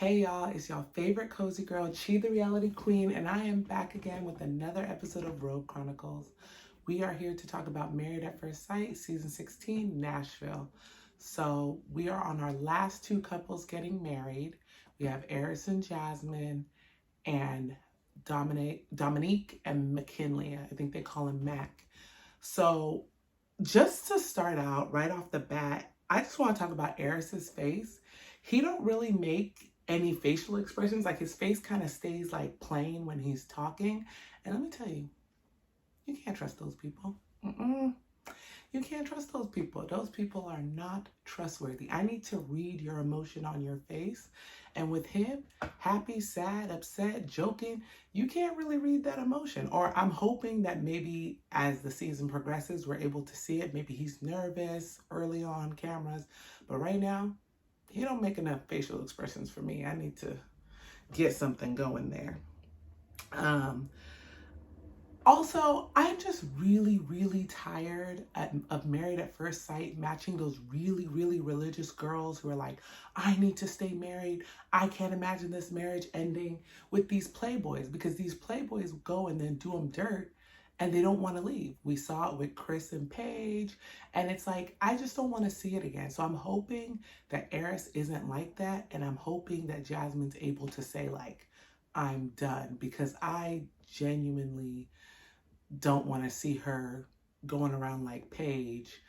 Hey y'all, it's y'all favorite cozy girl, Chi the Reality Queen, and I am back again with another episode of Robe Chronicles. We are here to talk about Married at First Sight, Season 16, Nashville. So we are on our last two couples getting married. We have Eris and Jasmine and Dominique and McKinley. I think they call him Mac. So just to start out right off the bat, I just want to talk about Eris's face. He don't really make any facial expressions. Like his face kind of stays like plain when he's talking. And let me tell you, you can't trust those people. You can't trust those people. Those people are not trustworthy. I need to read your emotion on your face. And with him, happy, sad, upset, joking, you can't really read that emotion. Or I'm hoping that maybe as the season progresses, we're able to see it. Maybe he's nervous early on cameras. But right now, he don't make enough facial expressions for me. I need to get something going there. Also, I'm just really tired of Married at First Sight matching those really religious girls who are like, I need to stay married. I can't imagine this marriage ending with these playboys, because these playboys go and then do them dirt and they don't want to leave. We saw it with Chris and Paige, and it's like, I just don't want to see it again. So I'm hoping that Eris isn't like that, and I'm hoping that Jasmine's able to say like, I'm done, because I genuinely don't want to see her going around like Paige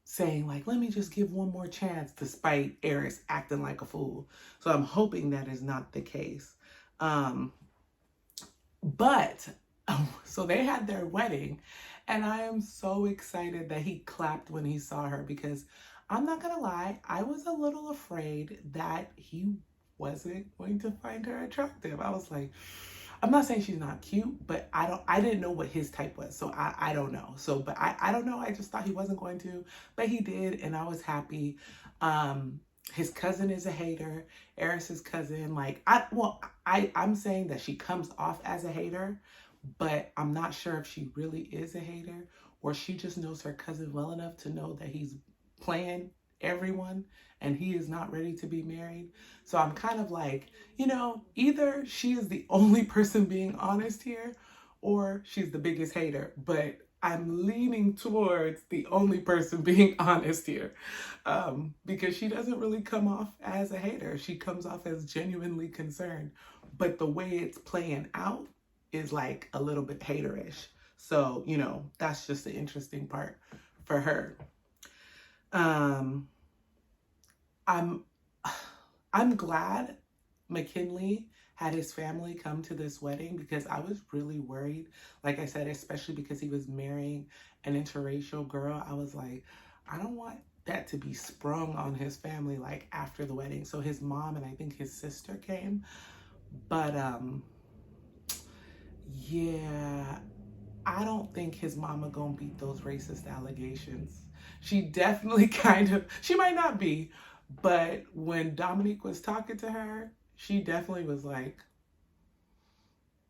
saying like, let me just give one more chance, despite Eris acting like a fool. So I'm hoping that is not the case. But so they had their wedding, and I am so excited that he clapped when he saw her, because I'm not gonna lie, I was a little afraid that he wasn't going to find her attractive. I was like, I'm not saying she's not cute, but I didn't know what his type was. So I don't know. So, but I don't know. I just thought he wasn't going to, but he did. And I was happy. His cousin is a hater. Eris's cousin, like, I'm saying that she comes off as a hater, but I'm not sure if she really is a hater, or she just knows her cousin well enough to know that he's playing everyone and he is not ready to be married. So I'm kind of like, either she is the only person being honest here, or she's the biggest hater. But I'm leaning towards the only person being honest here, because she doesn't really come off as a hater. She comes off as genuinely concerned. But the way it's playing out is like a little bit haterish. So, that's just the interesting part for her. I'm glad McKinley had his family come to this wedding, because I was really worried. Like I said, especially because he was marrying an interracial girl. I was like, I don't want that to be sprung on his family like after the wedding. So his mom and I think his sister came. But yeah, I don't think his mama gonna beat those racist allegations. She definitely she might not be, but when Dominique was talking to her, she definitely was like,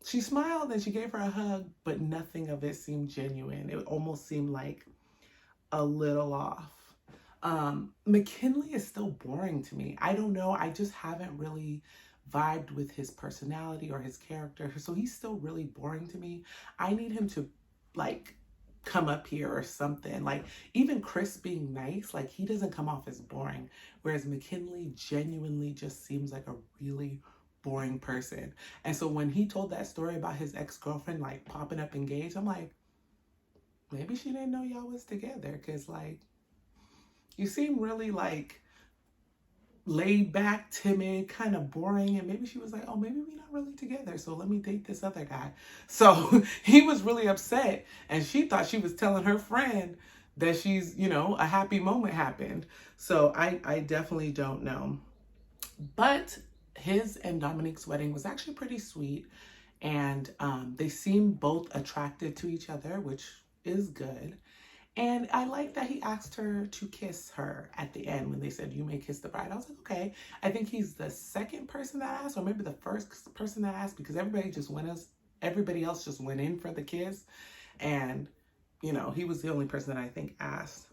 she smiled and she gave her a hug, but nothing of it seemed genuine. It almost seemed like a little off. McKinley is still boring to me. I don't know. I just haven't really vibed with his personality or his character. So he's still really boring to me. I need him to like come up here or something. Like even Chris being nice, like he doesn't come off as boring. Whereas McKinley genuinely just seems like a really boring person. And so when he told that story about his ex-girlfriend like popping up engaged, I'm like, maybe she didn't know y'all was together, because like you seem really like laid back, timid, kind of boring. And maybe she was like, oh, maybe we're not really together, so let me date this other guy. So he was really upset, and she thought she was telling her friend that she's, a happy moment happened. So I definitely don't know. But his and Dominique's wedding was actually pretty sweet. And they seem both attracted to each other, which is good. And I like that he asked her to kiss her at the end when they said, you may kiss the bride. I was like, okay. I think he's the second person that asked, or maybe the first person that asked, because everybody else just went in for the kiss. And, he was the only person that I think asked.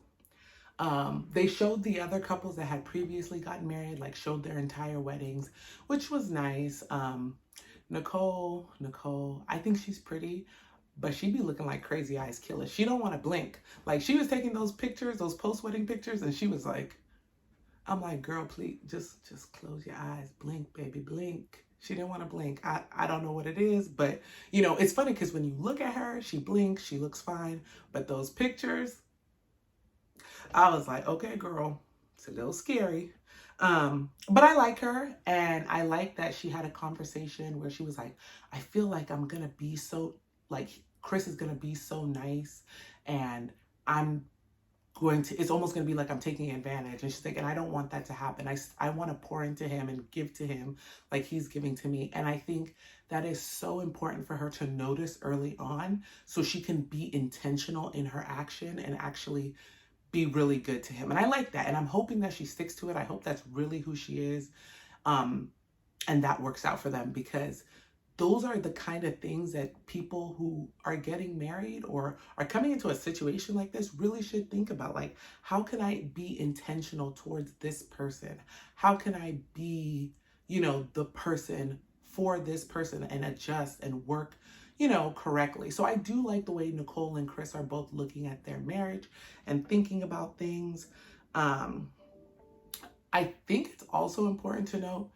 They showed the other couples that had previously gotten married, like showed their entire weddings, which was nice. Nicole, I think she's pretty, but she be looking like Crazy Eyes Killer. She don't want to blink. Like she was taking those pictures, those post-wedding pictures, and she was like, I'm like, girl, please just close your eyes. Blink, baby, blink. She didn't want to blink. I don't know what it is, but you know, it's funny because when you look at her, she blinks, she looks fine. But those pictures, I was like, okay, girl, it's a little scary. But I like her, and I like that she had a conversation where she was like, I feel like I'm gonna be so, like, Chris is gonna be so nice, and I'm going to, it's almost going to be like I'm taking advantage. And she's like, and I don't want that to happen. I want to pour into him and give to him like he's giving to me. And I think that is so important for her to notice early on so she can be intentional in her action and actually be really good to him. And I like that. And I'm hoping that she sticks to it. I hope that's really who she is. And that works out for them, because those are the kind of things that people who are getting married or are coming into a situation like this really should think about. Like, how can I be intentional towards this person? How can I be, you know, the person for this person and adjust and work, you know, correctly? So I do like the way Nicole and Chris are both looking at their marriage and thinking about things. I think it's also important to note,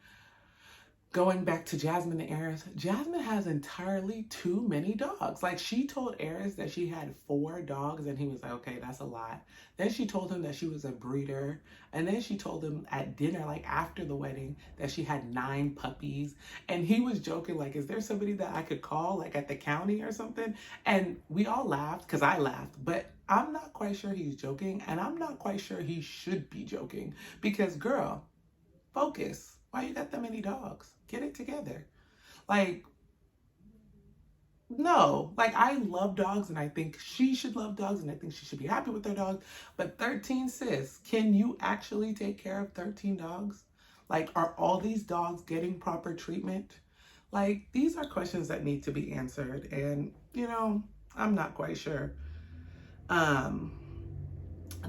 going back to Jasmine and Aris, Jasmine has entirely too many dogs. Like, she told Aris that she had 4 dogs, and he was like, okay, that's a lot. Then she told him that she was a breeder. And then she told him at dinner, like after the wedding, that she had 9 puppies. And he was joking, like, is there somebody that I could call, like at the county or something? And we all laughed, because I laughed. But I'm not quite sure he's joking, and I'm not quite sure he should be joking. Because, girl, focus. Why you got that many dogs? Get it together. Like, no. Like, I love dogs, and I think she should love dogs, and I think she should be happy with her dogs. But 13, sis, can you actually take care of 13 dogs? Like, are all these dogs getting proper treatment? Like, these are questions that need to be answered. And, you know, I'm not quite sure.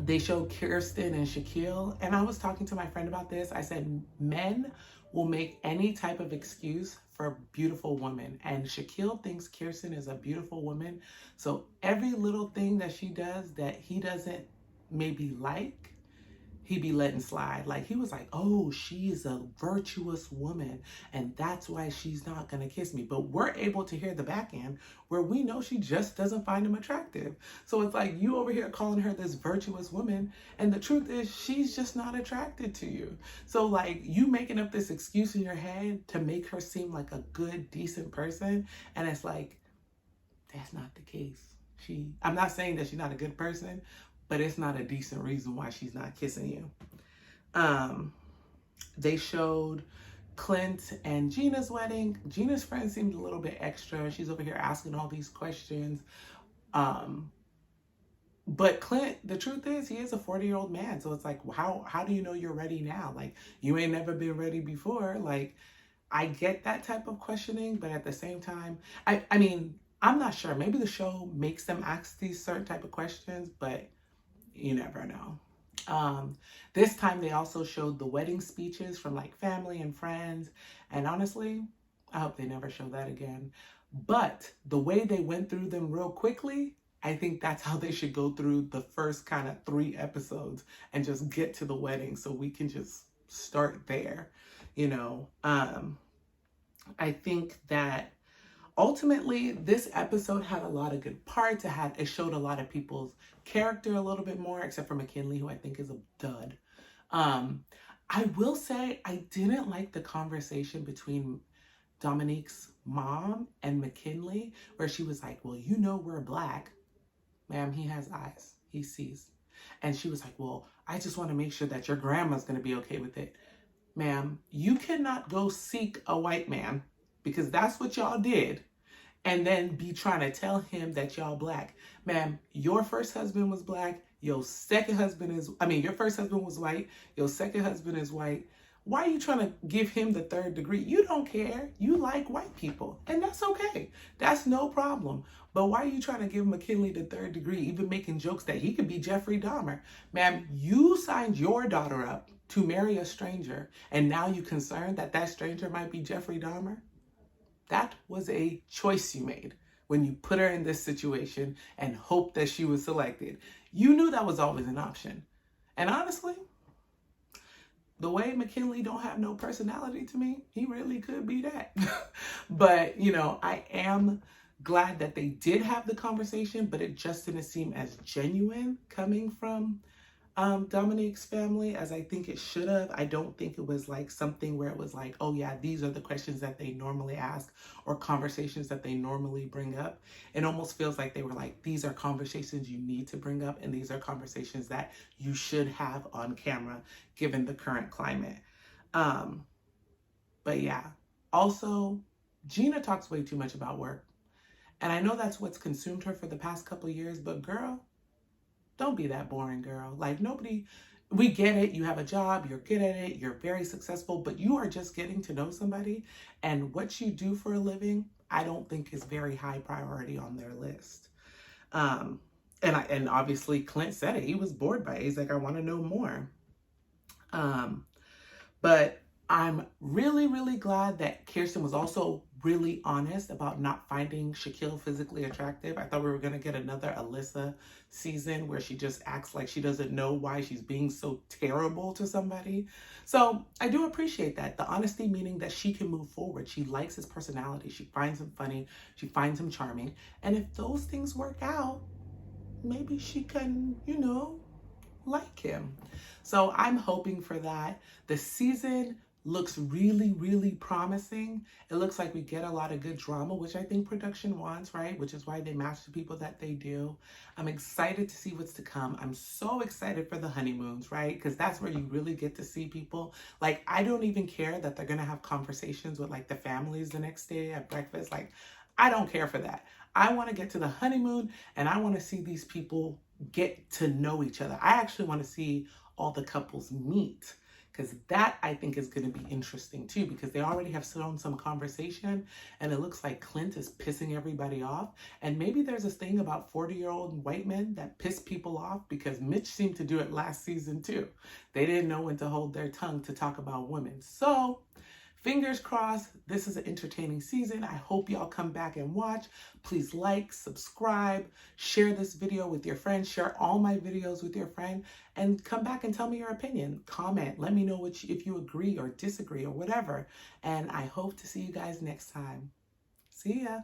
They showed Kirsten and Shaquille, and I was talking to my friend about this. I said, men will make any type of excuse for a beautiful woman, and Shaquille thinks Kirsten is a beautiful woman. So every little thing that she does that he doesn't maybe like, he be letting slide. Like, he was like, oh, she's a virtuous woman, and that's why she's not gonna kiss me. But we're able to hear the back end where we know she just doesn't find him attractive. So it's like, you over here calling her this virtuous woman, and the truth is she's just not attracted to you. So like, you making up this excuse in your head to make her seem like a good, decent person, and it's like, that's not the case. I'm not saying that she's not a good person, but it's not a decent reason why she's not kissing you. They showed Clint and Gina's wedding. Gina's friend seemed a little bit extra. She's over here asking all these questions. But Clint, the truth is, he is a 40-year-old man. So it's like, how do you know you're ready now? Like, you ain't never been ready before. Like, I get that type of questioning, but at the same time, I mean, I'm not sure. Maybe the show makes them ask these certain type of questions, but you never know. This time they also showed the wedding speeches from like family and friends. And honestly, I hope they never show that again. But the way they went through them real quickly, I think that's how they should go through the first kind of 3 episodes and just get to the wedding so we can just start there, you know. I think that ultimately, this episode had a lot of good parts. It showed a lot of people's character a little bit more, except for McKinley, who I think is a dud. I will say I didn't like the conversation between Dominique's mom and McKinley, where she was like, well, you know we're Black. Ma'am, he has eyes. He sees. And she was like, well, I just want to make sure that your grandma's going to be okay with it. Ma'am, you cannot go seek a white man, because that's what y'all did, and then be trying to tell him that y'all Black. Ma'am, your first husband was Black. Your second husband is, your first husband was white. Your second husband is white. Why are you trying to give him the third degree? You don't care. You like white people, and that's okay. That's no problem. But why are you trying to give McKinley the third degree, even making jokes that he could be Jeffrey Dahmer? Ma'am, you signed your daughter up to marry a stranger, and now you concerned that that stranger might be Jeffrey Dahmer? That was a choice you made when you put her in this situation and hoped that she was selected. You knew that was always an option. And honestly, the way McKinley don't have no personality to me, he really could be that. But, I am glad that they did have the conversation, but it just didn't seem as genuine coming from Dominique's family as I think it should have. I don't think it was like something where it was like, oh yeah, these are the questions that they normally ask or conversations that they normally bring up. It almost feels like they were like, these are conversations you need to bring up, and these are conversations that you should have on camera given the current climate. But yeah, also Gina talks way too much about work. And I know that's what's consumed her for the past couple of years, but girl, don't be that boring, girl. Like, nobody, we get it. You have a job, you're good at it, you're very successful, but you are just getting to know somebody. And what you do for a living, I don't think is very high priority on their list. And obviously Clint said it. He was bored by it. He's like, I want to know more. But I'm really, really glad that Kirsten was also really honest about not finding Shaquille physically attractive. I thought we were going to get another Alyssa season where she just acts like she doesn't know why she's being so terrible to somebody. So I do appreciate that. The honesty meaning that she can move forward. She likes his personality. She finds him funny. She finds him charming. And if those things work out, maybe she can, like him. So I'm hoping for that. The season looks really, really promising. It looks like we get a lot of good drama, which I think production wants, right? Which is why they match the people that they do. I'm excited to see what's to come. I'm so excited for the honeymoons, right? Because that's where you really get to see people. Like, I don't even care that they're going to have conversations with like the families the next day at breakfast. Like, I don't care for that. I want to get to the honeymoon and I want to see these people get to know each other. I actually want to see all the couples meet, because that I think is going to be interesting too, because they already have shown some conversation and it looks like Clint is pissing everybody off. And maybe there's this thing about 40-year-old white men that piss people off, because Mitch seemed to do it last season too. They didn't know when to hold their tongue to talk about women. So fingers crossed, this is an entertaining season. I hope y'all come back and watch. Please like, subscribe, share this video with your friends, share all my videos with your friend, and come back and tell me your opinion. Comment, let me know if you agree or disagree or whatever. And I hope to see you guys next time. See ya.